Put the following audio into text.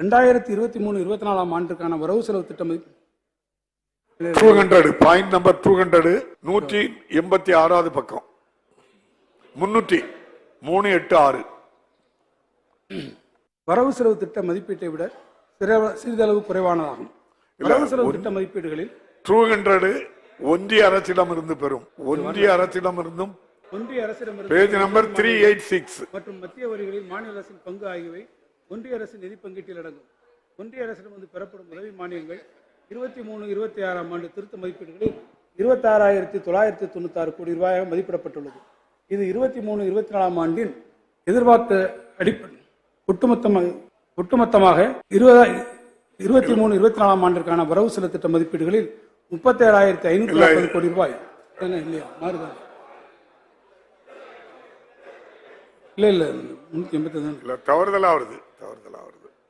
2023-24 ஆண்டுக்கான வரவு செலவு திட்டம் 200 பாயிண்ட் நம்பர் 200 186வது பக்கம் 386 வரவு செலவு திட்ட மதிப்பீட்டை விட சிறிதளவு குறைவானதாகும். வரவு செலவு திட்ட மதிப்பீடுகளில் 200 ஒன்றிய அரசிடமிருந்து பெறும் ஒன்றிய அரசிடமிருந்தும் பேஜ் நம்பர் 386 மற்றும் மத்திய வரிகளில் மாநில அரசின் பங்கு ஆகியவை ஒன்றிய அரசின் நிதி பங்கீட்டில் அடங்கும். ஒன்றிய அரசிடமிருந்து பெறப்படும் உதவி மானியங்கள் 23-26 ஆண்டு திருத்த மதிப்பீடுகளில் 26,996 கோடி ரூபாயாக மதிப்பிடப்பட்டுள்ளது. இது 23-24 ஆண்டின் எதிர்பார்த்த அடிப்படை ஒட்டுமொத்தமாக 23-24 ஆண்டிற்கான வரவு செலவு திட்ட மதிப்பீடுகளில் 37,540 கோடி ரூபாய். இல்லையா மாறுதான்? இல்ல 380 தவறுதலா வருது.